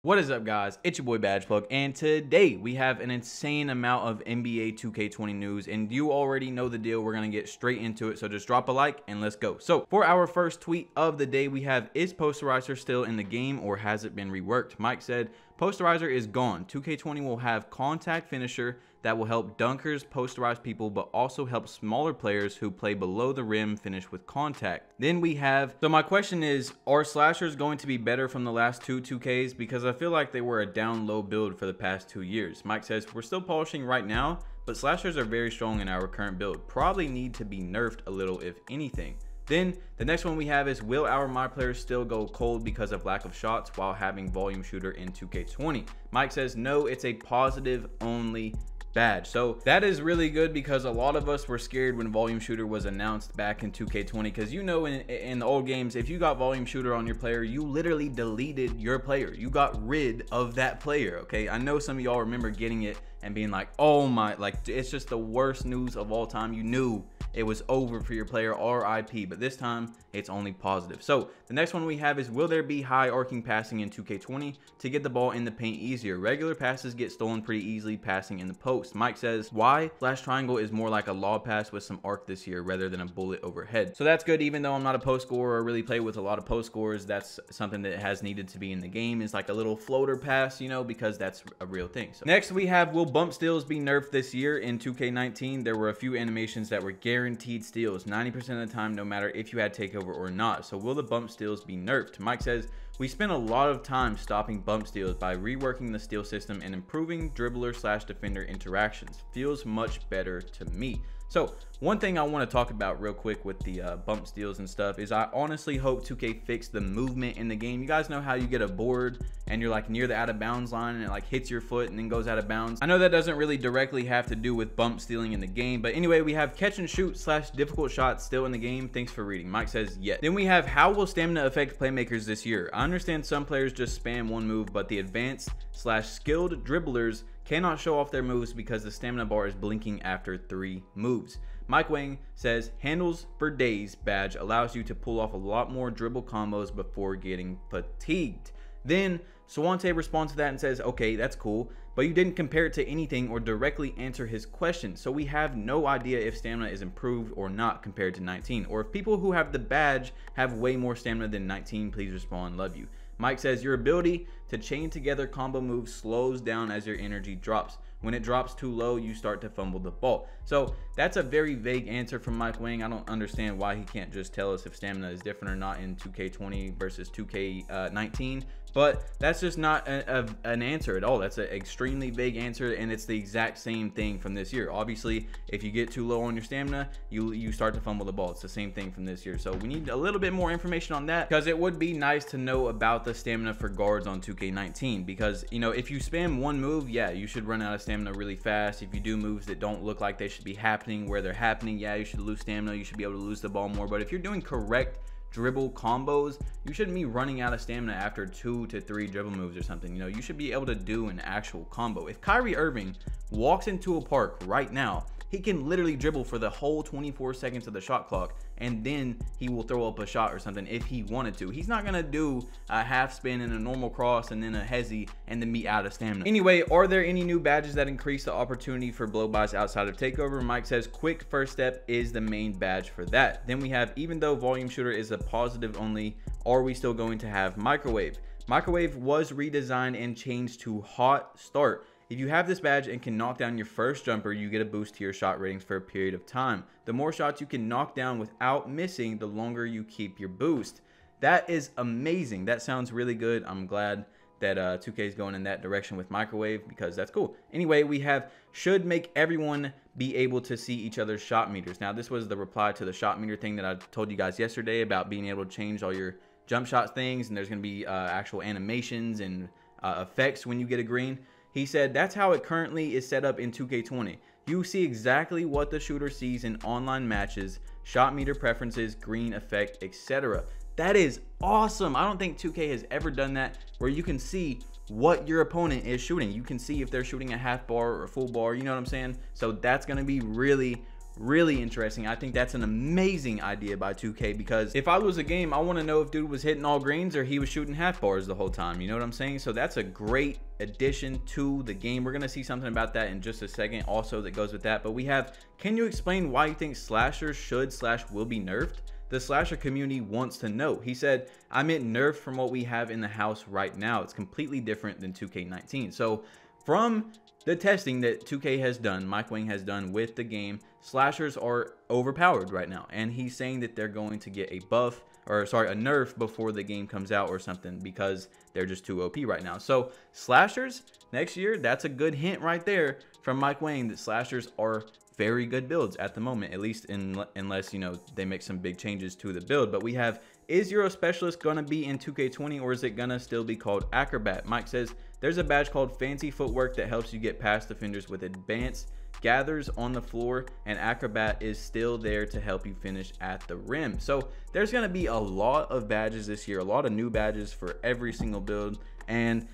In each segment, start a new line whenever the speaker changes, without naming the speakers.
What is up, guys? It's your boy Badgeplug, and today we have an insane amount of NBA 2K20 news, and you already know the deal. We're gonna get straight into it, so just drop a like and let's go. So for our first tweet of the day, we have, is Posterizer still in the game or has it been reworked? Mike said, Posterizer is gone. 2K20 will have contact finisher that will help dunkers posterize people, but also help smaller players who play below the rim finish with contact. Then we have, so my question is, are slashers going to be better from the last two 2Ks? Because I feel like they were a down low build for the past 2 years. Mike says, we're still polishing right now, but slashers are very strong in our current build. Probably need to be nerfed a little, if anything. Then the next one we have is, will our my players still go cold because of lack of shots while having volume shooter in 2K20? Mike says, no, it's a positive only badge. So that is really good, because a lot of us were scared when volume shooter was announced back in 2K20, because you know, in the old games, if you got volume shooter on your player, you literally deleted your player. You got rid of that player. Okay, I know some of y'all remember getting it and being like, oh my, like, it's just the worst news of all time. You knew it was over for your player, RIP, but this time it's only positive. So the next one we have is, will there be high arcing passing in 2K20 to get the ball in the paint easier? Regular passes get stolen pretty easily passing in the post. Mike says, why? Slash triangle is more like a lob pass with some arc this year rather than a bullet overhead. So that's good. Even though I'm not a post scorer or really play with a lot of post scorers, that's something that has needed to be in the game, is like a little floater pass, you know, because that's a real thing. So next we have, will bump steals be nerfed this year? In 2K19, there were a few animations that were guaranteed steals 90% of the time, no matter if you had takeover or not. So will the bump steals be nerfed? Mike says, we spent a lot of time stopping bump steals by reworking the steal system and improving dribbler slash defender interactions. Feels much better to me. So one thing I want to talk about real quick with the bump steals and stuff is, I honestly hope 2K fixed the movement in the game. You guys know how you get a board and you're like near the out of bounds line and it like hits your foot and then goes out of bounds. I know that doesn't really directly have to do with bump stealing in the game, but anyway, we have catch and shoot slash difficult shots still in the game. Thanks for reading. Mike says, yes. Then we have, how will stamina affect playmakers this year? I understand some players just spam one move, but the advanced slash skilled dribblers cannot show off their moves because the stamina bar is blinking after 3 moves. Mike Wang says, handles for days badge allows you to pull off a lot more dribble combos before getting fatigued. Then Swante responds to that and says, okay, that's cool, but you didn't compare it to anything or directly answer his question, so we have no idea if stamina is improved or not compared to 19, or if people who have the badge have way more stamina than 19. Please respond, love you. Mike says, your ability to chain together combo moves slows down as your energy drops. When it drops too low, you start to fumble the ball. So that's a very vague answer from Mike Wang. I don't understand why he can't just tell us if stamina is different or not in 2K20 versus 2K19. But that's just not an answer at all. That's an extremely vague answer, and it's the exact same thing from this year. Obviously, if you get too low on your stamina, you start to fumble the ball. It's the same thing from this year. So we need a little bit more information on that, because it would be nice to know about the stamina for guards on 2K19. Because, you know, if you spam one move, yeah, you should run out of stamina really fast. If you do moves that don't look like they should be happening where they're happening, yeah, you should lose stamina. You should be able to lose the ball more. But if you're doing correct dribble combos, you shouldn't be running out of stamina after 2 to 3 dribble moves or something. You know, you should be able to do an actual combo. If Kyrie Irving walks into a park right now, he can literally dribble for the whole 24 seconds of the shot clock, and then he will throw up a shot or something if he wanted to. He's not gonna do a half spin and a normal cross and then a hezzy and then be out of stamina. Anyway, are there any new badges that increase the opportunity for blow-bys outside of takeover? Mike says, quick first step is the main badge for that. Then we have, even though volume shooter is a positive only, are we still going to have microwave? Microwave was redesigned and changed to hot start. If you have this badge and can knock down your first jumper, you get a boost to your shot ratings for a period of time. The more shots you can knock down without missing, the longer you keep your boost. That is amazing. That sounds really good. I'm glad that 2K is going in that direction with microwave, because that's cool. Anyway, we have, should make everyone be able to see each other's shot meters. Now, this was the reply to the shot meter thing that I told you guys yesterday about being able to change all your jump shot things, and there's going to be actual animations and effects when you get a green. He said, that's how it currently is set up in 2K20. You see exactly what the shooter sees in online matches, shot meter preferences, green effect, etc. That is awesome. I don't think 2K has ever done that, where you can see what your opponent is shooting. You can see if they're shooting a half bar or a full bar, you know what I'm saying? So that's going to be really, really interesting. I think that's an amazing idea by 2K, because if I lose a game, I want to know if dude was hitting all greens or he was shooting half bars the whole time. You know what I'm saying? So that's a great addition to the game. We're going to see something about that in just a second also that goes with that. But we have, can you explain why you think slashers should/will be nerfed? The slasher community wants to know. He said, I meant nerfed from what we have in the house right now. It's completely different than 2K19. So from the testing that 2K has done, Mike Wang has done with the game, slashers are overpowered right now. And he's saying that they're going to get a buff, or sorry, a nerf before the game comes out or something, because they're just too OP right now. So slashers next year, that's a good hint right there from Mike Wang that slashers are very good builds at the moment, at least unless, you know, they make some big changes to the build. But we have, is Euro Specialist going to be in 2K20, or is it going to still be called Acrobat? Mike says, there's a badge called Fancy Footwork that helps you get past defenders with advanced gathers on the floor, and Acrobat is still there to help you finish at the rim. So there's going to be a lot of badges this year, a lot of new badges for every single build, and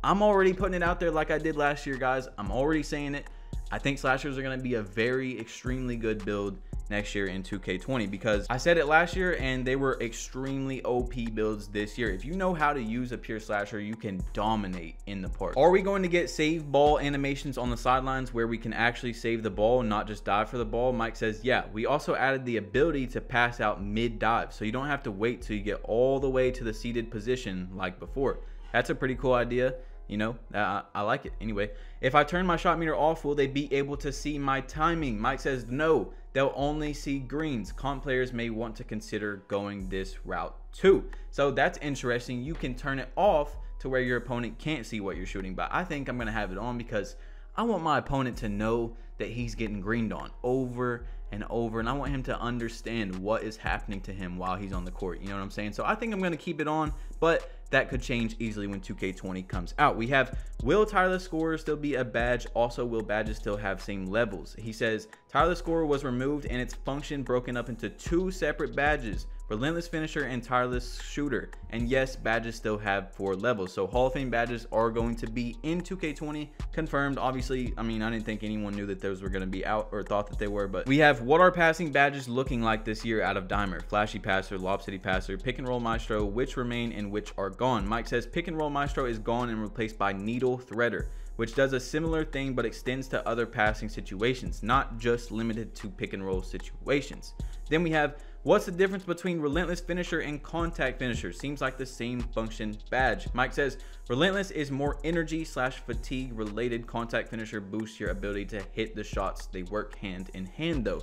I'm already putting it out there like I did last year, guys. I'm already saying it. I think slashers are going to be a very extremely good build next year in 2K20, because I said it last year and they were extremely OP builds this year. If you know how to use a pure slasher, you can dominate in the park. Are we going to get save ball animations on the sidelines where we can actually save the ball and not just dive for the ball? Mike says, yeah. We also added the ability to pass out mid dive, so you don't have to wait till you get all the way to the seated position like before. That's a pretty cool idea. You know, I like it. Anyway, if I turn my shot meter off, will they be able to see my timing? Mike says no, they'll only see greens. Comp players may want to consider going this route too. So that's interesting. You can turn it off to where your opponent can't see what you're shooting, but I think I'm going to have it on because I want my opponent to know that he's getting greened on over and over, and I want him to understand what is happening to him while he's on the court. You know what I'm saying? So I think I'm going to keep it on, but that could change easily when 2K20 comes out. We have, will tireless scorer still be a badge? Also, will badges still have same levels? He says tireless scorer was removed and its function broken up into two separate badges: relentless finisher and tireless shooter. And yes, badges still have 4 levels. So Hall of Fame badges are going to be in 2K20, confirmed. Obviously, I mean, I didn't think anyone knew that those were going to be out or thought that they were, but we have, what are passing badges looking like this year out of Dimer? Flashy passer, Lob City passer, pick and roll maestro, which remain and which are gone. Mike says pick and roll maestro is gone and replaced by needle threader, which does a similar thing but extends to other passing situations, not just limited to pick and roll situations. Then we have, what's the difference between relentless finisher and contact finisher? Seems like the same function badge. Mike says relentless is more energy / fatigue related. Contact finisher boosts your ability to hit the shots. They work hand in hand though.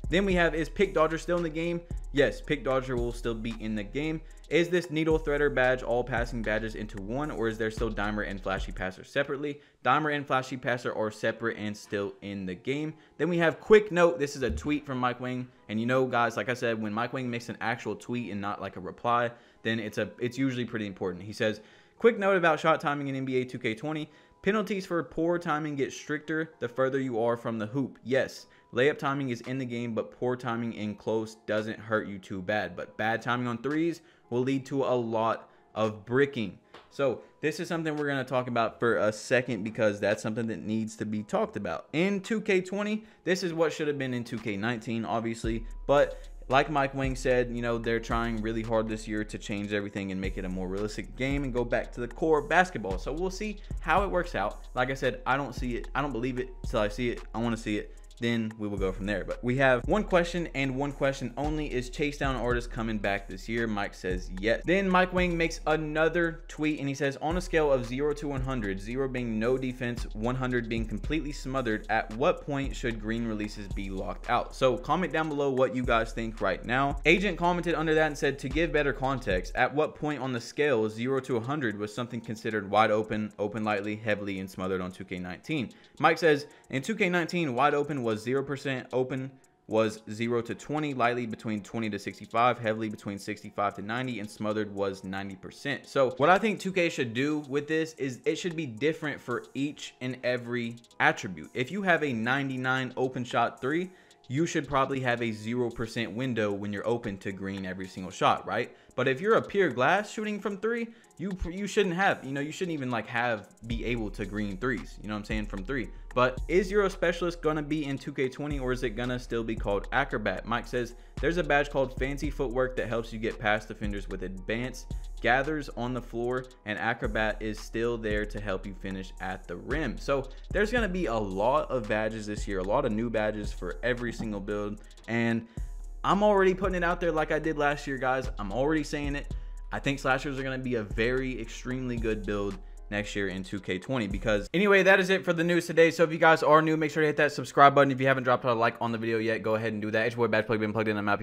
Then we have, is Pick Dodger still in the game? Yes, Pick Dodger will still be in the game. Is this Needle Threader badge all passing badges into one, or is there still Dimer and Flashy Passer separately? Dimer and Flashy Passer are separate and still in the game. Then we have quick note. This is a tweet from Mike Wang. And you know, guys, like I said, when Mike Wang makes an actual tweet and not like a reply, then it's usually pretty important. He says, quick note about shot timing in NBA 2K20. Penalties for poor timing get stricter the further you are from the hoop. Yes, layup timing is in the game, but poor timing in close doesn't hurt you too bad. But bad timing on threes will lead to a lot of bricking. So this is something we're going to talk about for a second, because that's something that needs to be talked about. In 2K20, this is what should have been in 2K19, obviously. But like Mike Wang said, you know, they're trying really hard this year to change everything and make it a more realistic game and go back to the core of basketball. So we'll see how it works out. Like I said, I don't see it. I don't believe it till I see it. I want to see it. Then we will go from there. But we have one question and one question only. Is Chase Down Artist coming back this year? Mike says yes. Then Mike Wang makes another tweet and he says, on a scale of 0 to 100, 0 being no defense, 100 being completely smothered, at what point should green releases be locked out? So comment down below what you guys think right now. Agent commented under that and said, to give better context, at what point on the scale 0 to 100 was something considered wide open, open lightly, heavily, and smothered on 2K19? Mike says, in 2K19, wide open was 0%, open was 0 to 20, lightly between 20 to 65, heavily between 65 to 90, and smothered was 90%. So what I think 2K should do with this is it should be different for each and every attribute. If you have a 99 open shot 3, you should probably have a 0% window when you're open to green every single shot, right? But if you're a pure glass shooting from 3, you shouldn't have, you shouldn't even like be able to green 3s, you know what I'm saying, from 3. But is Euro Specialist gonna be in 2K20, or is it gonna still be called Acrobat? Mike says there's a badge called Fancy Footwork that helps you get past defenders with advanced gathers on the floor, and Acrobat is still there to help you finish at the rim. So there's gonna be a lot of badges this year, a lot of new badges for every single build, and I'm already putting it out there like I did last year, guys. I'm already saying it. I think slashers are going to be a very extremely good build next year in 2K20. Because anyway, that is it for the news today. So if you guys are new, make sure to hit that subscribe button. If you haven't dropped a like on the video yet, go ahead and do that. It's your boy Badge Plug, been plugged in. I'm out.